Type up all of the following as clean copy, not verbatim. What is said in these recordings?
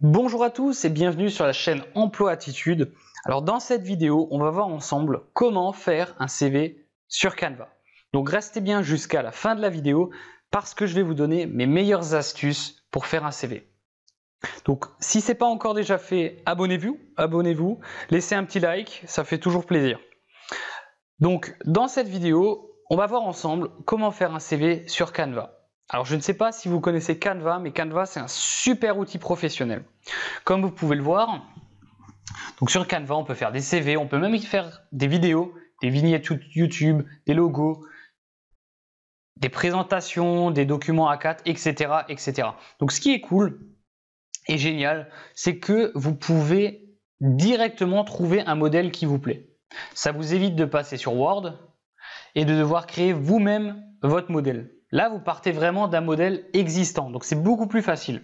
Bonjour à tous et bienvenue sur la chaîne Emploi Attitude. Alors dans cette vidéo, on va voir ensemble comment faire un CV sur Canva. Donc restez bien jusqu'à la fin de la vidéo parce que je vais vous donner mes meilleures astuces pour faire un CV. Donc si ce n'est pas encore déjà fait, abonnez-vous, laissez un petit like, ça fait toujours plaisir. Donc dans cette vidéo, on va voir ensemble comment faire un CV sur Canva. Alors je ne sais pas si vous connaissez Canva, mais Canva c'est un super outil professionnel. Comme vous pouvez le voir, donc sur Canva on peut faire des CV, on peut même y faire des vidéos, des vignettes YouTube, des logos, des présentations, des documents A4, etc., etc. Donc ce qui est cool et génial, c'est que vous pouvez directement trouver un modèle qui vous plaît. Ça vous évite de passer sur Word et de devoir créer vous-même votre modèle. Là, vous partez vraiment d'un modèle existant, donc c'est beaucoup plus facile.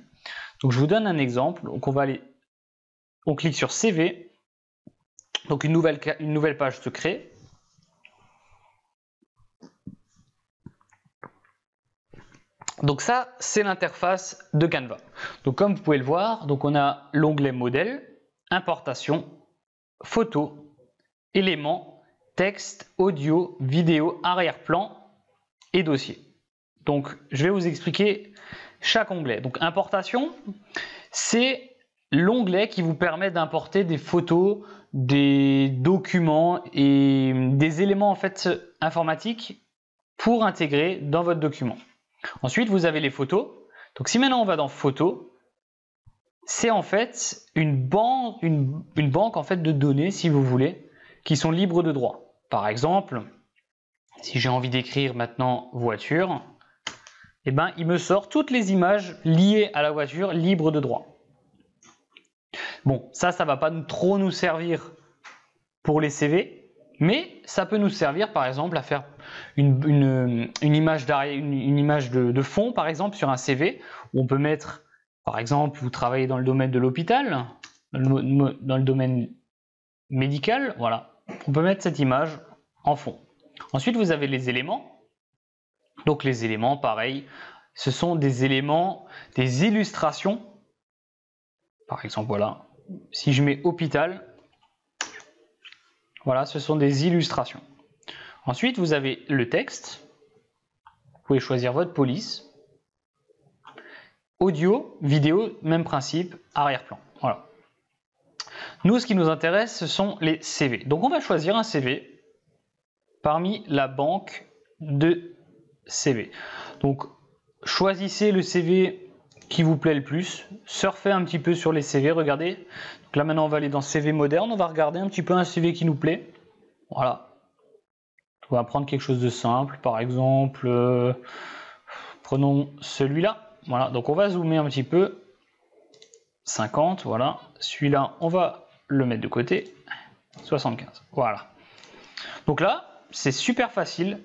Donc je vous donne un exemple. Donc on clique sur CV. Donc une nouvelle page se crée. Donc ça, c'est l'interface de Canva. Donc comme vous pouvez le voir, donc on a l'onglet modèle, importation, photo, éléments, texte, audio, vidéo, arrière-plan et dossier. Donc je vais vous expliquer chaque onglet. Donc importation, c'est l'onglet qui vous permet d'importer des photos, des documents et des éléments en fait informatiques pour intégrer dans votre document. Ensuite, vous avez les photos. Donc si maintenant on va dans photos, c'est en fait une banque en fait de données, si vous voulez, qui sont libres de droit. Par exemple, si j'ai envie d'écrire maintenant voiture, eh ben, il me sort toutes les images liées à la voiture libres de droit. Bon, ça va pas trop nous servir pour les CV, mais ça peut nous servir par exemple à faire une image de fond par exemple sur un CV où on peut mettre, par exemple, vous travaillez dans le domaine de l'hôpital, dans le domaine médical, voilà, on peut mettre cette image en fond. Ensuite, vous avez les éléments. Donc les éléments, pareil, ce sont des éléments, des illustrations. Par exemple, voilà, si je mets hôpital, voilà, ce sont des illustrations. Ensuite, vous avez le texte. Vous pouvez choisir votre police. Audio, vidéo, même principe, arrière-plan. Voilà. Nous, ce qui nous intéresse, ce sont les CV. Donc, on va choisir un CV parmi la banque de CV. Donc, choisissez le CV qui vous plaît le plus. Surfez un petit peu sur les CV, regardez. Donc là, maintenant, on va aller dans CV moderne. On va regarder un petit peu un CV qui nous plaît. Voilà. On va prendre quelque chose de simple. Par exemple, prenons celui-là. Voilà. Donc, on va zoomer un petit peu. 50, voilà. Celui-là, on va le mettre de côté. 75. Voilà. Donc là, c'est super facile.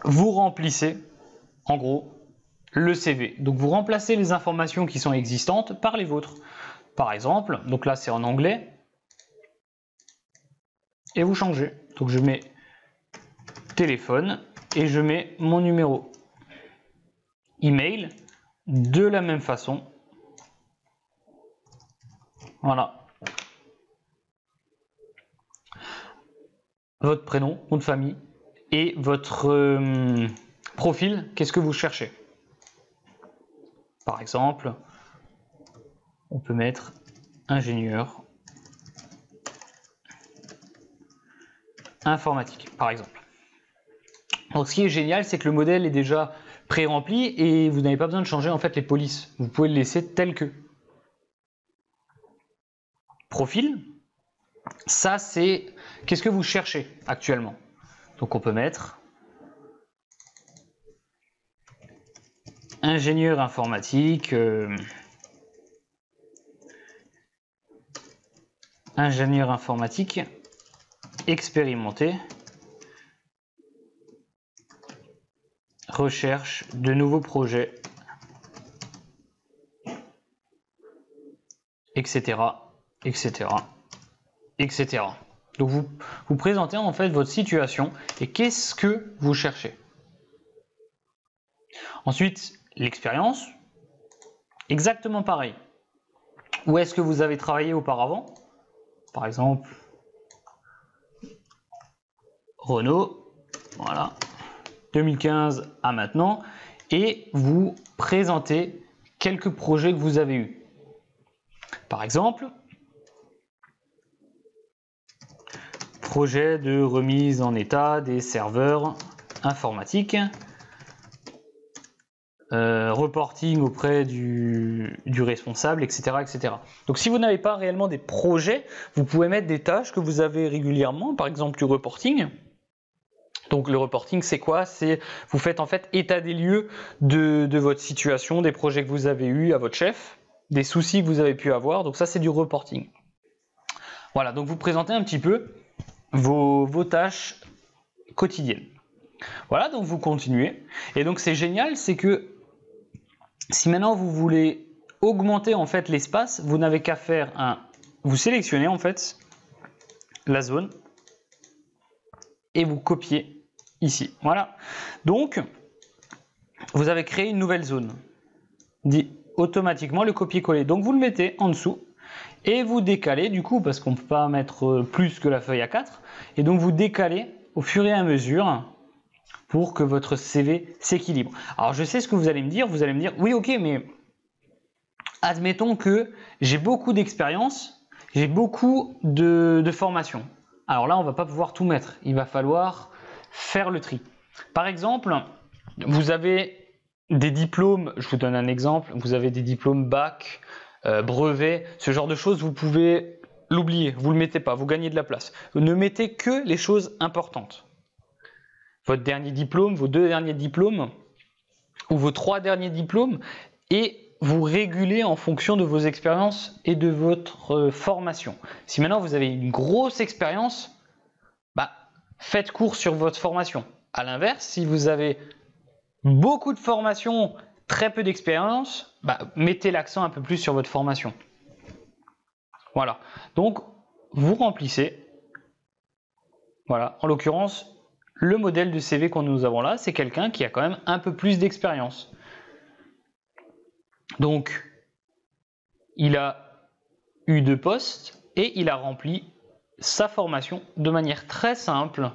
Vous remplissez, en gros, le CV. Donc vous remplacez les informations qui sont existantes par les vôtres. Par exemple, donc là c'est en anglais. Et vous changez. Donc je mets téléphone et je mets mon numéro. Email, de la même façon. Voilà. Votre prénom, nom de famille et votre profil, qu'est-ce que vous cherchez? Par exemple, on peut mettre ingénieur informatique, par exemple. Donc ce qui est génial, c'est que le modèle est déjà pré-rempli et vous n'avez pas besoin de changer en fait les polices. Vous pouvez le laisser tel que. Profil, ça c'est qu'est-ce que vous cherchez actuellement. Donc on peut mettre ingénieur informatique, expérimenté, recherche de nouveaux projets, etc., etc., etc. Donc vous présentez en fait votre situation et qu'est-ce que vous cherchez. Ensuite, l'expérience, exactement pareil. où est-ce que vous avez travaillé auparavant. Par exemple, Renault, voilà, 2015 à maintenant, et vous présentez quelques projets que vous avez eus. Par exemple, projet de remise en état des serveurs informatiques, reporting auprès du responsable, etc., etc. Donc si vous n'avez pas réellement des projets, vous pouvez mettre des tâches que vous avez régulièrement, par exemple du reporting. Donc le reporting, c'est quoi? C'est vous faites en fait état des lieux de votre situation, des projets que vous avez eus à votre chef, des soucis que vous avez pu avoir. Donc ça, c'est du reporting. Voilà, donc vous présentez un petit peu vos tâches quotidiennes. Voilà, donc vous continuez. Et donc c'est génial, c'est que si maintenant vous voulez augmenter en fait l'espace, vous n'avez qu'à faire vous sélectionnez en fait la zone et vous copiez ici. Voilà. Donc vous avez créé une nouvelle zone. Dit automatiquement le copier-coller. Donc vous le mettez en dessous et vous décalez du coup parce qu'on ne peut pas mettre plus que la feuille A4 et donc vous décalez au fur et à mesure pour que votre CV s'équilibre. Alors je sais ce que vous allez me dire, oui ok, mais admettons que j'ai beaucoup d'expérience, j'ai beaucoup de formation. Alors là on va pas pouvoir tout mettre, il va falloir faire le tri. Par exemple, vous avez des diplômes, je vous donne un exemple, vous avez des diplômes bac, brevet, ce genre de choses, vous pouvez l'oublier, vous ne le mettez pas, vous gagnez de la place. Ne mettez que les choses importantes. Votre dernier diplôme, vos 2 derniers diplômes ou vos 3 derniers diplômes et vous régulez en fonction de vos expériences et de votre formation. Si maintenant vous avez une grosse expérience, faites court sur votre formation. À l'inverse, si vous avez beaucoup de formation, très peu d'expérience, mettez l'accent un peu plus sur votre formation. Voilà. Donc, vous remplissez. Voilà. En l'occurrence, le modèle de CV que nous avons là, c'est quelqu'un qui a quand même un peu plus d'expérience. Donc, il a eu 2 postes et il a rempli sa formation de manière très simple.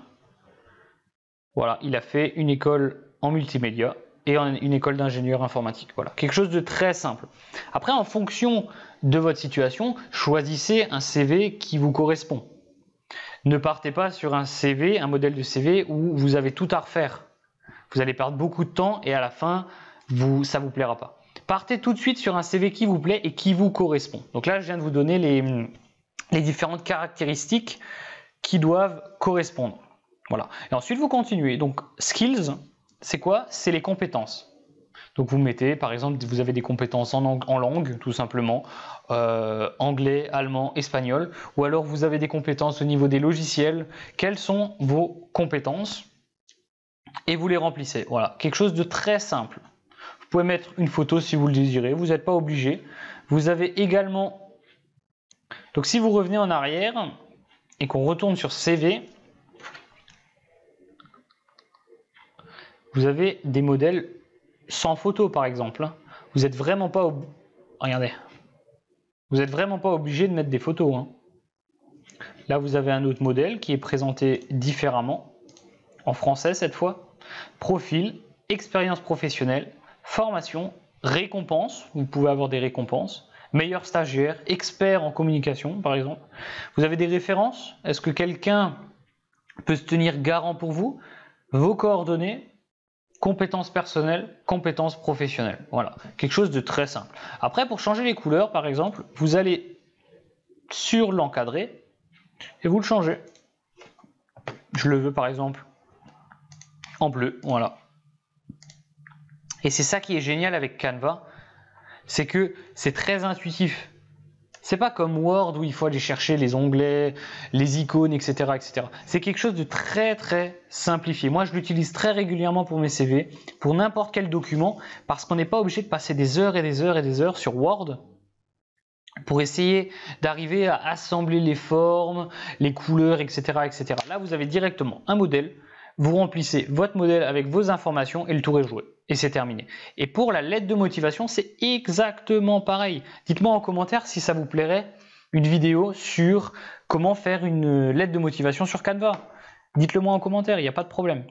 Voilà, il a fait une école en multimédia et une école d'ingénieur informatique. Voilà, quelque chose de très simple. Après, en fonction de votre situation, choisissez un CV qui vous correspond. Ne partez pas sur un CV, un modèle de CV où vous avez tout à refaire. Vous allez perdre beaucoup de temps et à la fin, ça ne vous plaira pas. Partez tout de suite sur un CV qui vous plaît et qui vous correspond. Donc là, je viens de vous donner les différentes caractéristiques qui doivent correspondre. Voilà. Et ensuite, vous continuez. Donc, skills, c'est quoi? C'est les compétences. Donc, vous mettez, par exemple, vous avez des compétences en langue, tout simplement, anglais, allemand, espagnol, ou alors vous avez des compétences au niveau des logiciels. Quelles sont vos compétences? Et vous les remplissez. Voilà, quelque chose de très simple. Vous pouvez mettre une photo si vous le désirez, vous n'êtes pas obligé. Vous avez également... Donc, si vous revenez en arrière et qu'on retourne sur CV, vous avez des modèles sans photo, par exemple. Vous n'êtes vraiment pas regardez. Vous n'êtes vraiment pas obligé de mettre des photos. Hein. Là, vous avez un autre modèle qui est présenté différemment, en français cette fois. Profil, expérience professionnelle, formation, récompense. Vous pouvez avoir des récompenses. Meilleur stagiaire, expert en communication, par exemple. Vous avez des références. Est-ce que quelqu'un peut se tenir garant pour vous? Vos coordonnées. Compétences personnelles, compétences professionnelles. Voilà, quelque chose de très simple. Après, pour changer les couleurs, par exemple, vous allez sur l'encadré et vous le changez. Je le veux, par exemple, en bleu. Voilà. Et c'est ça qui est génial avec Canva, c'est que c'est très intuitif. C'est pas comme Word où il faut aller chercher les onglets, les icônes, etc., etc. C'est quelque chose de très très simplifié. Moi, je l'utilise très régulièrement pour mes CV, pour n'importe quel document, parce qu'on n'est pas obligé de passer des heures et des heures et des heures sur Word pour essayer d'arriver à assembler les formes, les couleurs, etc., etc. Là, vous avez directement un modèle, vous remplissez votre modèle avec vos informations et le tour est joué. et c'est terminé. Et pour la lettre de motivation, c'est exactement pareil. Dites-moi en commentaire si ça vous plairait une vidéo sur comment faire une lettre de motivation sur Canva. Dites-le moi en commentaire, il n'y a pas de problème.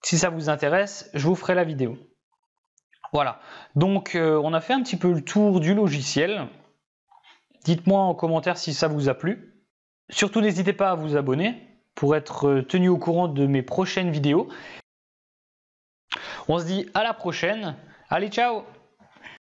Si ça vous intéresse, je vous ferai la vidéo. Voilà, donc on a fait un petit peu le tour du logiciel. Dites-moi en commentaire si ça vous a plu. Surtout n'hésitez pas à vous abonner pour être tenu au courant de mes prochaines vidéos. On se dit à la prochaine. Allez, ciao!